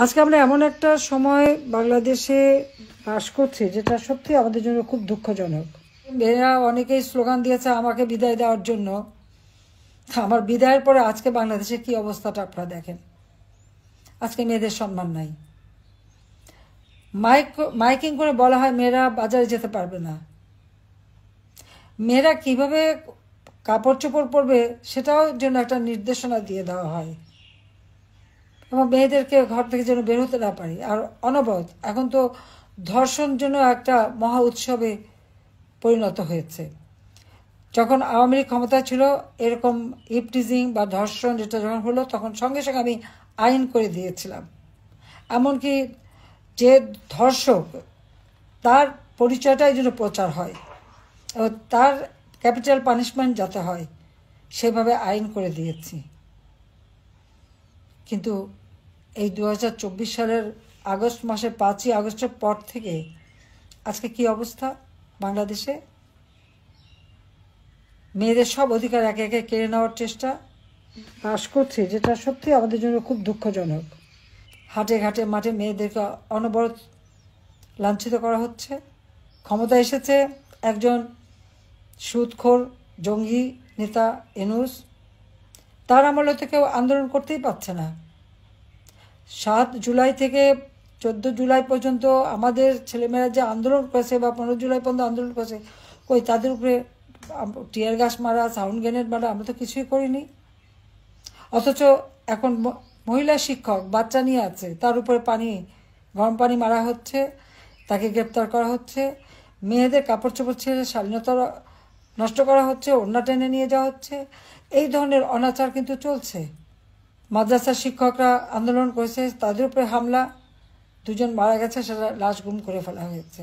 আজকে আমরা এমন একটা সময় বাংলাদেশে বাস করছি যেটা সত্যি আমাদের জন্য খুব দুঃখজনক। মেয়েরা অনেকেই স্লোগান দিয়েছে আমাকে বিদায় দেওয়ার জন্য। আমার বিদায়ের পরে আজকে বাংলাদেশে কি অবস্থাটা আপনারা দেখেন। আজকে মেয়েদের সম্মান নাই। মাইকিং করে বলা হয় মেয়েরা বাজারে যেতে পারবে না। মেয়েরা কিভাবে কাপড় চোপড় পরবে সেটাও যেন একটা নির্দেশনা দিয়ে দেওয়া হয় এবং মেয়েদেরকে ঘর থেকে যেন বের হতে না পারি। আর অনবরত এখন তো ধর্ষণ জন্য একটা মহা উৎসবে পরিণত হয়েছে। যখন আওয়ামী লীগ ক্ষমতায় ছিল এরকম ইপটিজিং বা ধর্ষণ যেটা যখন হলো তখন সঙ্গে সঙ্গে আমি আইন করে দিয়েছিলাম। এমনকি যে ধর্ষক তার পরিচয়টাই যেন প্রচার হয় ও তার ক্যাপিটাল পানিশমেন্ট যাতে হয় সেভাবে আইন করে দিয়েছি। কিন্তু এই 2024 সালের আগস্ট মাসের 5ই আগস্টের পর থেকে আজকে কি অবস্থা বাংলাদেশে? মেয়েদের সব অধিকার একে একে কেড়ে নেওয়ার চেষ্টা বাস করছে, যেটা সত্যি আমাদের জন্য খুব দুঃখজনক। হাটে ঘাটে মাঠে মেয়েদেরকে অনবরত লাঞ্ছিত করা হচ্ছে। ক্ষমতা এসেছে একজন সুদখোর জঙ্গি নেতা ইউনূস, তার আমলে তো কেউ আন্দোলন করতেই পারছে না। 7 জুলাই থেকে 14 জুলাই পর্যন্ত আমাদের ছেলেমেয়েরা যে আন্দোলন করেছে বা 15 জুলাই পর্যন্ত আন্দোলন করেছে, কই তাদের উপরে টিয়ার গ্যাস মারা, সাউন্ড গ্রেনেড মারা আমরা তো কিছুই করিনি। অথচ এখন মহিলা শিক্ষক বাচ্চা নিয়ে আছে, তার উপরে গরম পানি মারা হচ্ছে, তাকে গ্রেপ্তার করা হচ্ছে। মেয়েদের কাপড় চোপড় ছেড়ে শালীনতা নষ্ট করা হচ্ছে, ওড়না টেনে নিয়ে যাওয়া হচ্ছে। এই ধরনের অনাচার কিন্তু চলছে। মাদ্রাসার শিক্ষকরা আন্দোলন করেছে, তাদের উপরে হামলা, 2 জন মারা গেছে, সেটা লাশ গুম করে ফেলা হয়েছে।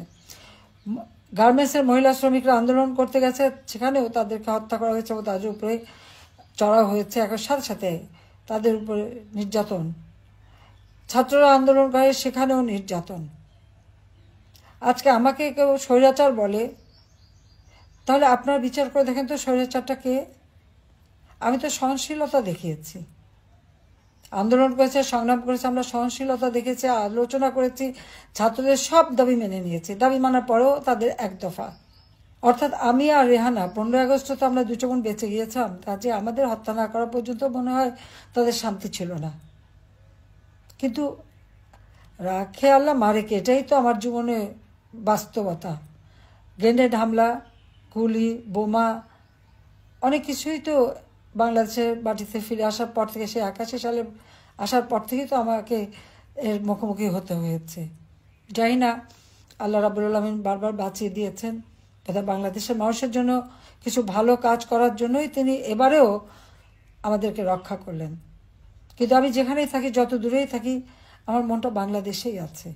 গার্মেন্টসের মহিলা শ্রমিকরা আন্দোলন করতে গেছে, সেখানেও তাদেরকে হত্যা করা হয়েছে এবং তাদের উপরে চড়া হয়েছে। এখন সাথে সাথে তাদের উপরে নির্যাতন। ছাত্ররা আন্দোলন করে, সেখানেও নির্যাতন। আজকে আমাকে কেউ স্বৈরাচার বলে, তাহলে আপনারা বিচার করে দেখেন তো স্বৈরাচারটা কে? আমি তো সহনশীলতা দেখিয়েছি, আন্দোলন করেছে, সংগ্রাম করেছে, আমরা সহনশীলতা দেখেছি, আলোচনা করেছি, ছাত্রদের সব দাবি মেনে নিয়েছি। দাবি মানার পরেও তাদের এক দফা। অর্থাৎ আমি আর রেহানা 15 আগস্ট তো আমরা 2 বোন বেঁচে গিয়েছিলাম, কাজে আমাদের হত্যা না করা পর্যন্ত মনে হয় তাদের শান্তি ছিল না। কিন্তু রাখে আল্লাহ মারে কে, এটাই তো আমার জীবনে বাস্তবতা। গ্রেনেড হামলা, গুলি, বোমা, অনেক কিছুই তো বাংলাদেশের মাটিতে ফিরে আসার পর থেকে, সে 81 সালে আসার পর থেকেই তো আমাকে এর মুখোমুখি হতে হয়েছে। জানি না আল্লাহ রাব্বুল আলামিন বারবার বাঁচিয়ে দিয়েছেন, তথা বাংলাদেশের মানুষের জন্য কিছু ভালো কাজ করার জন্যই তিনি এবারেও আমাদেরকে রক্ষা করলেন। কিন্তু আমি যেখানেই থাকি, যত দূরেই থাকি, আমার মনটা বাংলাদেশেই আছে।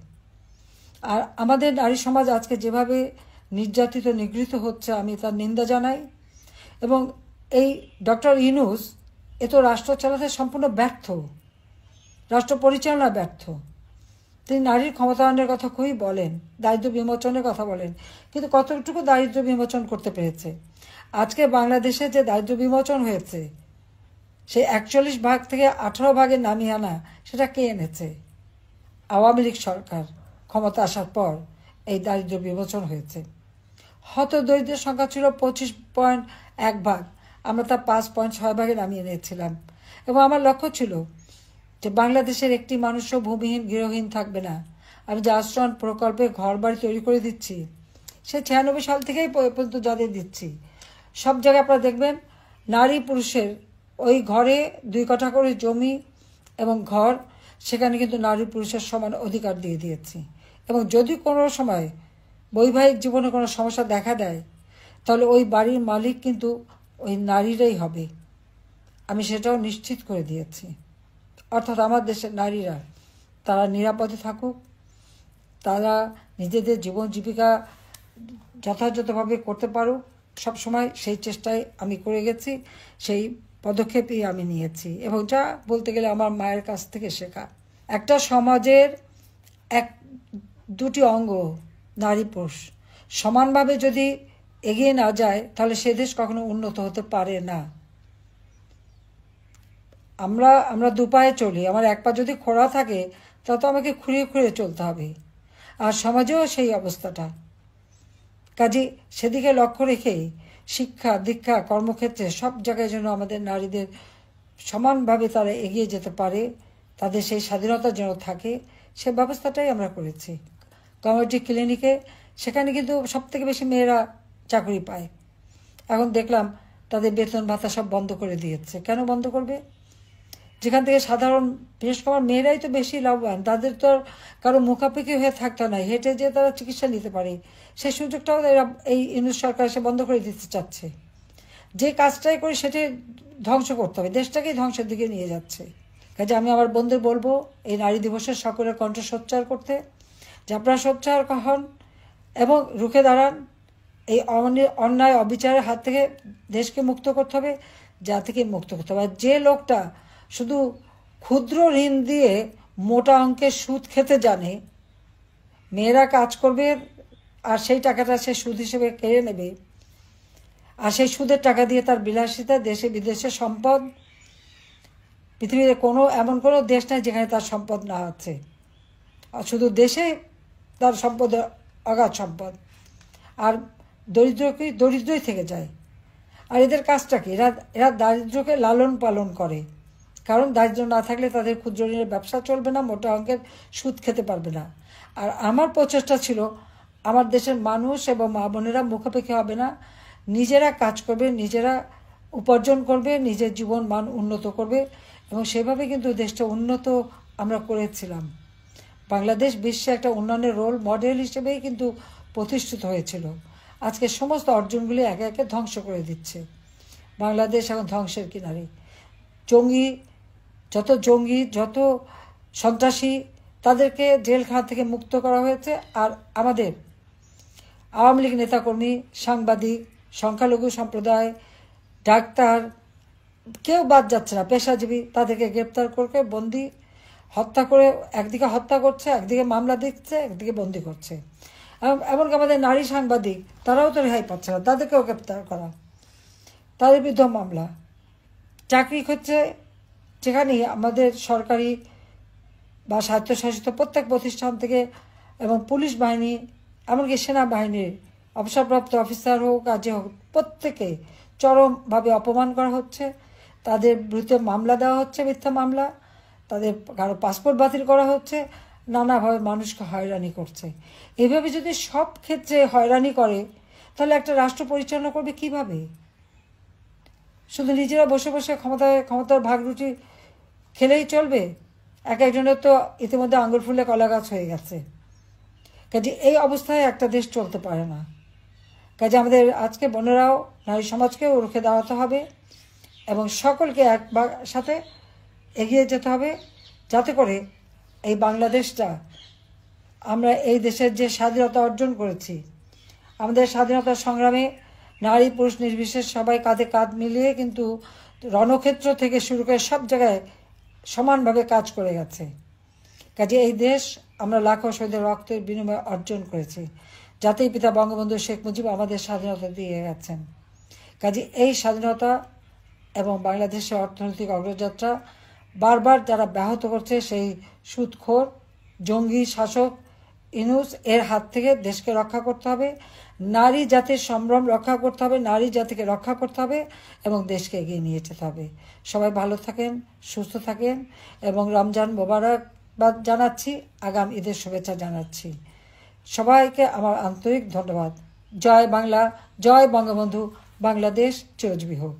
আর আমাদের নারী সমাজ আজকে যেভাবে নির্যাতিত নিগৃহীত হচ্ছে, আমি তার নিন্দা জানাই। এবং এই ডক্টর ইউনূস এ তো রাষ্ট্র চালাতে সম্পূর্ণ ব্যর্থ, রাষ্ট্র পরিচালনা ব্যর্থ। তিনি নারীর ক্ষমতায়নের কথা খুবই বলেন, দারিদ্র্য বিমোচনের কথা বলেন, কিন্তু কতটুকু দারিদ্র্য বিমোচন করতে পেরেছে? আজকে বাংলাদেশে যে দারিদ্র্য বিমোচন হয়েছে, সেই 41 ভাগ থেকে 18 ভাগে নামিয়ে আনা, সেটা কে এনেছে? আওয়ামী লীগ সরকার ক্ষমতা আসার পর এই দারিদ্র্য বিমোচন হয়েছে। হতদরিদ্রের সংখ্যা ছিল 25.1 ভাগ, আমরা তা 5.6 ভাগে নামিয়ে নিয়েছিলাম। এবং আমার লক্ষ্য ছিল যে বাংলাদেশের একটি মানুষও ভূমিহীন গৃহহীন থাকবে না। আমি যে আশ্রয়ণ প্রকল্পে ঘর বাড়ি তৈরি করে দিচ্ছি, সে 96 সাল থেকেই পর্যন্ত যাদের দিচ্ছি, সব জায়গায় আপনারা দেখবেন নারী পুরুষের ওই ঘরে 2 কাঠা করে জমি এবং ঘর, সেখানে কিন্তু নারী পুরুষের সমান অধিকার দিয়ে দিয়েছি। এবং যদি কোনো সময় বৈবাহিক জীবনে কোনো সমস্যা দেখা দেয়, তাহলে ওই বাড়ির মালিক কিন্তু ওই নারীরাই হবে, আমি সেটাও নিশ্চিত করে দিয়েছি। অর্থাৎ আমার দেশের নারীরা তারা নিরাপদে থাকুক, তারা নিজেদের জীবন জীবিকা যথাযথভাবে করতে পারুক, সবসময় সেই চেষ্টায় আমি করে গেছি, সেই পদক্ষেপই আমি নিয়েছি। এবং যা বলতে গেলে আমার মায়ের কাছ থেকে শেখা। একটা সমাজের 2টি অঙ্গ নারী পুরুষ সমানভাবে যদি এগিয়ে না যায়, তাহলে সে দেশ কখনো উন্নত হতে পারে না। আমরা আমরা দুপায়ে চলি, আমার এক পা যদি খোঁড়া থাকে তা তো আমাকে খুঁড়িয়ে খুঁড়িয়ে চলতে হবে। আর সমাজেও সেই অবস্থাটা। কাজে সেদিকে লক্ষ্য রেখেই শিক্ষা দীক্ষা কর্মক্ষেত্রে সব জায়গায় যেন আমাদের নারীদের সমানভাবে তারা এগিয়ে যেতে পারে, তাদের সেই স্বাধীনতা যেন থাকে, সে ব্যবস্থাটাই আমরা করেছি। কমিউনিটি ক্লিনিকে সেখানে কিন্তু সবথেকে বেশি মেয়েরা চাকরি পায়। এখন দেখলাম তাদের বেতন ভাতা সব বন্ধ করে দিয়েছে। কেন বন্ধ করবে? যেখান থেকে সাধারণ, বিশেষ করে মেয়েরাই তো বেশি লাভবান, তাদের তো আর কারো মুখাপেক্ষি হয়ে থাকতে নয়, হেঁটে যেয়ে তারা চিকিৎসা নিতে পারে। সেই সুযোগটাও এরা এই ইউনিট সরকার এসে বন্ধ করে দিতে চাচ্ছে। যে কাজটাই করি সেটাই ধ্বংস করতে হবে, দেশটাকেই ধ্বংসের দিকে নিয়ে যাচ্ছে। কাজে আমি আমার বন্ধুদের বলবো এই নারী দিবসের সকলের কণ্ঠ সোচ্চার করতে, যে আপনারা সোচ্চার হন এবং রুখে দাঁড়ান। এই অন্যায় অবিচারের হাত থেকে দেশকে মুক্ত করতে হবে, যা থেকে মুক্ত করতে হবে। যে লোকটা শুধু ক্ষুদ্র ঋণ দিয়ে মোটা অঙ্কের সুদ খেতে জানে, মেয়েরা কাজ করবে আর সেই টাকাটা সে সুদ হিসেবে কেড়ে নেবে, আর সেই সুদের টাকা দিয়ে তার বিলাসিতা, দেশে বিদেশে সম্পদ, পৃথিবীতে এমন কোনো দেশ নাই যেখানে তার সম্পদ না আছে। আর শুধু দেশে তার সম্পদ অগাধ সম্পদ, আর দরিদ্রই থেকে যায়। আর এদের কাজটা কি? এরা দারিদ্র্যকে লালন পালন করে, কারণ দারিদ্র্য না থাকলে তাদের ক্ষুদ্র ঋণের ব্যবসা চলবে না, মোটা অঙ্কের সুদ খেতে পারবে না। আর আমার প্রচেষ্টা ছিল আমার দেশের মানুষ এবং মা বোনেরা মুখাপেক্ষি হবে না, নিজেরা কাজ করবে, নিজেরা উপার্জন করবে, নিজের জীবন মান উন্নত করবে, এবং সেভাবে কিন্তু দেশটা উন্নত আমরা করেছিলাম। বাংলাদেশ বিশ্বে একটা উন্নয়নের রোল মডেল হিসেবেই কিন্তু প্রতিষ্ঠিত হয়েছিল। আজকে সমস্ত অর্জনগুলি একে একে ধ্বংস করে দিচ্ছে। বাংলাদেশ এখন ধ্বংসের কিনারে। যত সন্ত্রাসী, তাদেরকে জেলখানা থেকে মুক্ত করা হয়েছে। আর আমাদের আওয়ামী লীগ নেতাকর্মী, সাংবাদিক, সংখ্যালঘু সম্প্রদায়, ডাক্তার, কেউ বাদ যাচ্ছে না, পেশাজীবী, তাদেরকে গ্রেপ্তার করে বন্দি, হত্যা করে, একদিকে হত্যা করছে, একদিকে মামলা দিচ্ছে, একদিকে বন্দি করছে। এমনকি আমাদের নারী সাংবাদিক, তারাও তো রেহাই পাচ্ছে না, তাদেরকেও গ্রেপ্তার করা, তাদের বিরুদ্ধে মামলা। চাকরি ক্ষেত্রে যেখানেই আমাদের সরকারি বা স্বায়ত্তশাসিত প্রত্যেক প্রতিষ্ঠান থেকে, এবং পুলিশ বাহিনী, এমনকি সেনাবাহিনীর অবসরপ্রাপ্ত অফিসার হোক আর যে হোক, প্রত্যেকে চরমভাবে অপমান করা হচ্ছে। তাদের বিরুদ্ধে মামলা দেওয়া হচ্ছে, মিথ্যা মামলা, তাদের কারো পাসপোর্ট বাতিল করা হচ্ছে, নানাভাবে মানুষকে হয়রানি করছে। এভাবে যদি সব ক্ষেত্রে হয়রানি করে, তাহলে একটা রাষ্ট্র পরিচালনা করবে কিভাবে? শুধু নিজেরা বসে বসে ক্ষমতার ভাগরুটি খেলেই চলবে? এক একজনের তো ইতিমধ্যে আঙুর ফুলে কলা গাছ হয়ে গেছে। কাজে এই অবস্থায় একটা দেশ চলতে পারে না। কাজে আমাদের আজকে বোনেরাও, নারী সমাজকেও রুখে দাঁড়াতে হবে এবং সকলকে সাথে এগিয়ে যেতে হবে, যাতে করে এই বাংলাদেশটা, আমরা এই দেশের যে স্বাধীনতা অর্জন করেছি, আমাদের স্বাধীনতা সংগ্রামে নারী পুরুষ নির্বিশেষে সবাই কাঁধে কাঁধ মিলিয়ে কিন্তু রণক্ষেত্র থেকে শুরু করে সব জায়গায় সমানভাবে কাজ করে গেছে। কাজে এই দেশ আমরা লাখো শহীদের রক্তের বিনিময়ে অর্জন করেছি। জাতির পিতা বঙ্গবন্ধু শেখ মুজিব আমাদের স্বাধীনতা দিয়ে গেছেন। কাজে এই স্বাধীনতা এবং বাংলাদেশের অর্থনৈতিক অগ্রযাত্রা বারবার যারা ব্যাহত করছে, সেই সুদখোর জঙ্গি শাসক ইউনূস এর হাত থেকে দেশকে রক্ষা করতে হবে, নারী জাতির সম্ভ্রম রক্ষা করতে হবে, নারী জাতিকে রক্ষা করতে হবে এবং দেশকে এগিয়ে নিয়ে যেতে হবে। সবাই ভালো থাকেন, সুস্থ থাকেন এবং রমজান মোবারকবাদ জানাচ্ছি, আগাম ঈদের শুভেচ্ছা জানাচ্ছি। সবাইকে আমার আন্তরিক ধন্যবাদ। জয় বাংলা, জয় বঙ্গবন্ধু, বাংলাদেশ চিরজীবী হোক।